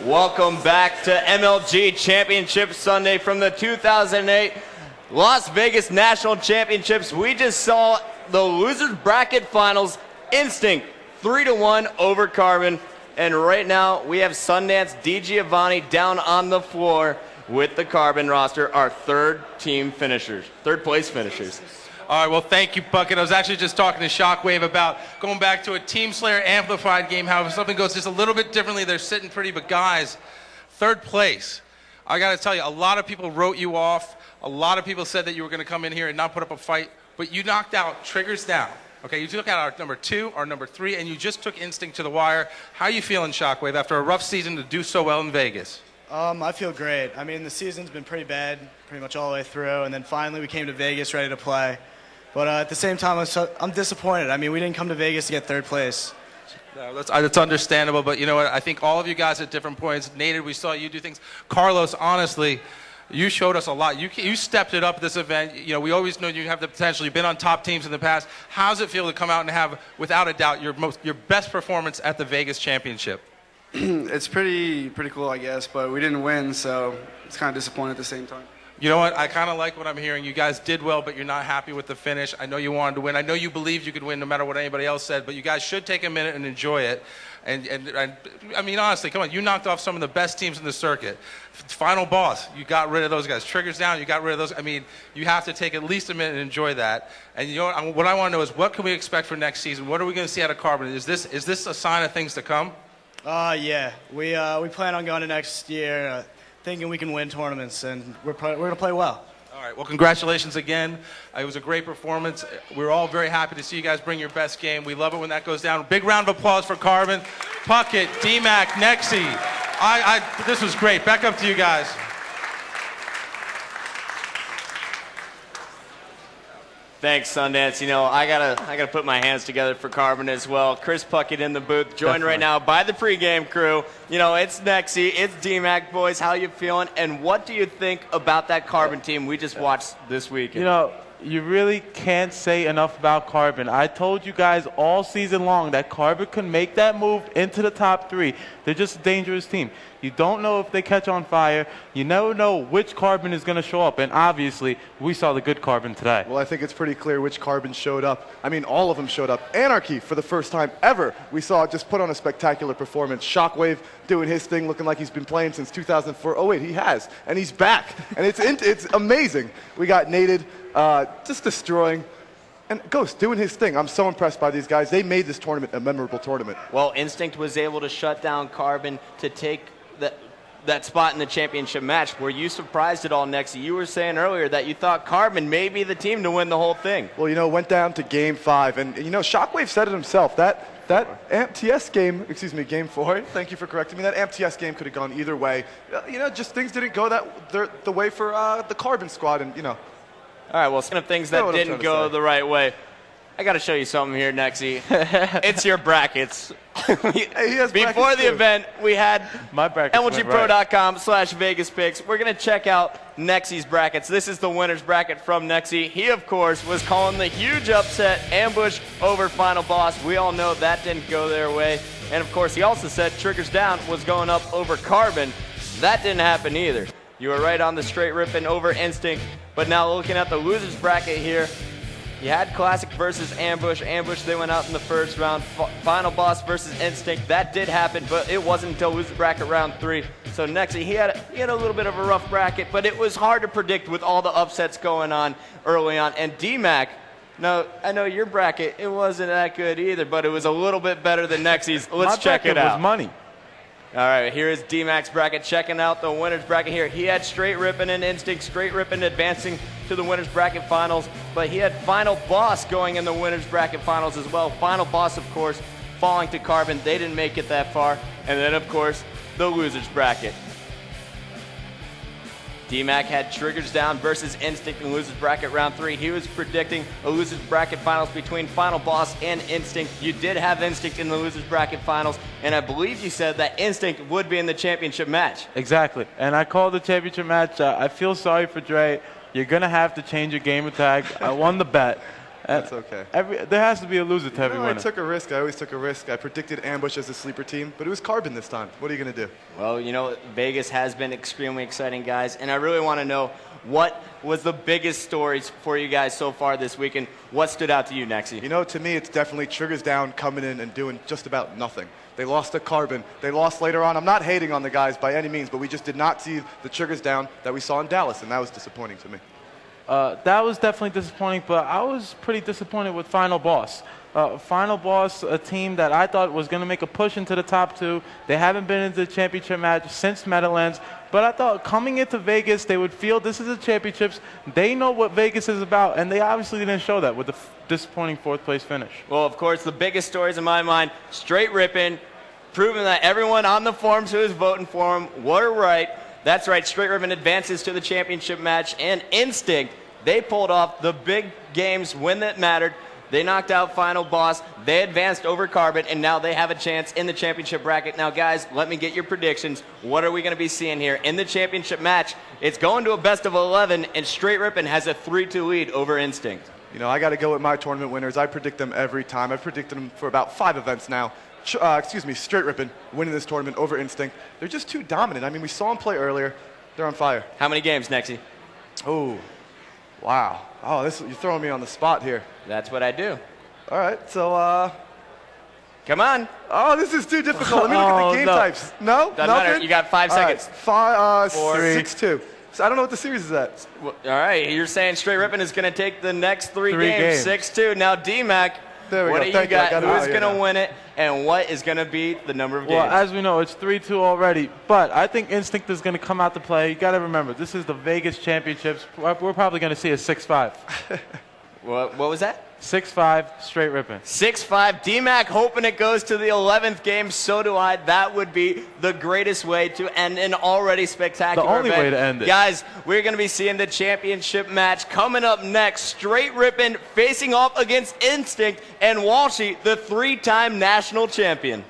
Welcome back to MLG Championship Sunday from the 2008 Las Vegas National Championships. We just saw the losers bracket finals. Instinct 3-1 over Carbon. And right now we have Sundance DiGiovanni down on the floor with the Carbon roster, our third place finishers. All right, well, thank you, Puckett. I was actually just talking to Shockwave about going back to a Team Slayer amplified game. However, something goes just a little bit differently. They're sitting pretty, but guys, third place. I got to tell you, a lot of people wrote you off. A lot of people said that you were going to come in here and not put up a fight, but you knocked out Triggers down. Okay, you took out our number 2, our number 3, and you just took Instinct to the wire. How are you feeling, Shockwave, after a rough season to do so well in Vegas? I feel great. I mean, the season's been pretty bad, pretty much all the way through, and then finally we came to Vegas ready to play. But at the same time, I'm disappointed. I mean, we didn't come to Vegas to get third place. No, that's understandable, but you know what? I think all of you guys at different points, Native, we saw you do things. Carlos, honestly, you showed us a lot. You stepped it up this event. You know, we always know you have the potential. You've been on top teams in the past. How does it feel to come out and have, without a doubt, your best performance at the Vegas Championship? It's pretty cool, I guess, but we didn't win, so it's kind of disappointing at the same time. You know what? I kind of like what I'm hearing. You guys did well, but you're not happy with the finish. I know you wanted to win. I know you believed you could win no matter what anybody else said, but you guys should take a minute and enjoy it. And I mean, honestly, come on. You knocked off some of the best teams in the circuit. Final boss, you got rid of those guys. Triggers down, you got rid of those. I mean, you have to take at least a minute and enjoy that. And you know what I want to know is, what can we expect for next season? What are we going to see out of Carbon? Is this a sign of things to come? Yeah. We plan on going to next year thinking we can win tournaments, and we're going to play well. All right, well, congratulations again. It was a great performance. We're all very happy to see you guys bring your best game. We love it when that goes down. Big round of applause for Carbon, Puckett, Dmaq, Nexy. This was great. Back up to you guys. Thanks, Sundance. You know, I gotta put my hands together for Carbon as well. Chris Puckett in the booth, joined right now by the pregame crew. You know, it's Nexy, it's Dmaq, boys. How you feeling? And what do you think about that Carbon team we just watched this weekend? You know, you really can't say enough about Carbon. I told you guys all season long that Carbon can make that move into the top 3. They're just a dangerous team. You don't know if they catch on fire. You never know which Carbon is going to show up. And obviously, we saw the good Carbon today. Well, I think it's pretty clear which Carbon showed up. I mean, all of them showed up. Anarchy, for the first time ever, we saw just put on a spectacular performance. Shockwave doing his thing, looking like he's been playing since 2004. Oh, wait, he has. And he's back. And it's amazing. We got Nated just destroying. And Ghost doing his thing. I'm so impressed by these guys. They made this tournament a memorable tournament. Well, Instinct was able to shut down Carbon to take that spot in the championship match. Were you surprised at all, Nexy? You were saying earlier that you thought Carbon may be the team to win the whole thing. Well, you know, went down to Game 5. And, you know, Shockwave said it himself. That AmpTS game, excuse me, Game 4, thank you for correcting me, that AmpTS game could have gone either way. You know, just things didn't go the way for the Carbon squad, and, you know. All right, well, some of things that didn't go the right way. I got to show you something here, Nexy. It's your brackets. Before the event, we had MLGpro.com/VegasPicks. We're going to check out Nexy's brackets. This is the winner's bracket from Nexy. He, of course, was calling the huge upset Ambush over Final Boss. We all know that didn't go their way. And, of course, he also said Triggers Down was going up over Carbon. That didn't happen either. You were right on the straight ripping over Instinct. But now looking at the loser's bracket here, you had Classic versus Ambush. Ambush, they went out in the first round. Final Boss versus Instinct. That did happen, but it wasn't until loser bracket round 3. So Nexy, he had a little bit of a rough bracket, but it was hard to predict with all the upsets going on early on. And Dmaq, no, I know your bracket, it wasn't that good either, but it was a little bit better than Nexy's. Let's check it out. My bracket was money. All right, here is Dmac's bracket, checking out the winner's bracket here. He had straight ripping and Instinct, straight ripping advancing to the winner's bracket finals, but he had Final Boss going in the winner's bracket finals as well. Final Boss, of course, falling to Carbon. They didn't make it that far. And then, of course, the loser's bracket. Dmaq had Triggers Down versus Instinct in losers bracket round 3. He was predicting a losers bracket finals between Final Boss and Instinct. You did have Instinct in the losers bracket finals, and I believe you said that Instinct would be in the championship match. Exactly, and I called the championship match. I feel sorry for Dre. You're going to have to change your gamer tag. I won the bet. That's okay. There has to be a loser to every I winner. took a risk. I always took a risk. I predicted Ambush as a sleeper team, but it was Carbon this time. What are you going to do? Well, you know, Vegas has been extremely exciting, guys, and I really want to know what was the biggest stories for you guys so far this weekend. What stood out to you, Nexy? You know, to me, it's definitely Triggers Down coming in and doing just about nothing. They lost to Carbon. They lost later on. I'm not hating on the guys by any means, but we just did not see the Triggers Down that we saw in Dallas, and that was disappointing to me. That was definitely disappointing, but I was pretty disappointed with Final Boss. Final Boss, a team that I thought was going to make a push into the top 2. They haven't been into the championship match since Meadowlands, but I thought coming into Vegas, they would feel this is the championships. They know what Vegas is about, and they obviously didn't show that with the disappointing 4th place finish. Well, of course, the biggest stories in my mind, Straight Rippin', proving that everyone on the forums who was voting for him were right. That's right, Straight Rippin' advances to the championship match, and Instinct, they pulled off the big games when that mattered. They knocked out Final Boss, they advanced over Carbon, and now they have a chance in the championship bracket. Now, guys, let me get your predictions. What are we going to be seeing here? In the championship match, it's going to a best of 11, and Straight Rippin' has a 3-2 lead over Instinct. You know, I got to go with my tournament winners. I predict them every time. I've predicted them for about 5 events now. Straight Rippin' winning this tournament over Instinct. They're just too dominant. I mean, we saw them play earlier. They're on fire. How many games, Nexy? Oh, wow. Oh, you're throwing me on the spot here. That's what I do. All right, so, Come on. Oh, this is too difficult. Let me look at the game types. No? Doesn't Nothing? matter. You got 5 seconds. 6-2. So I don't know what the series is at. Well, all right, you're saying Straight Rippin' is going to take the next 3 Three games, games. 6-2. Now, Dmaq, There we what go. do you Thank you. I got? got it Who's out here going to now. win it, and what is going to be the number of games? Well, as we know, it's 3-2 already, but I think Instinct is going to come out to play. You got to remember, this is the Vegas Championships. We're probably going to see a 6-5. What was that? 6-5, Straight Rippin'. 6-5. Dmaq hoping it goes to the 11th game. So do I. That would be the greatest way to end an already spectacular The only event. way to end it. Guys, we're going to be seeing the championship match coming up next. Straight Rippin' facing off against Instinct and Walshy, the 3-time national champion.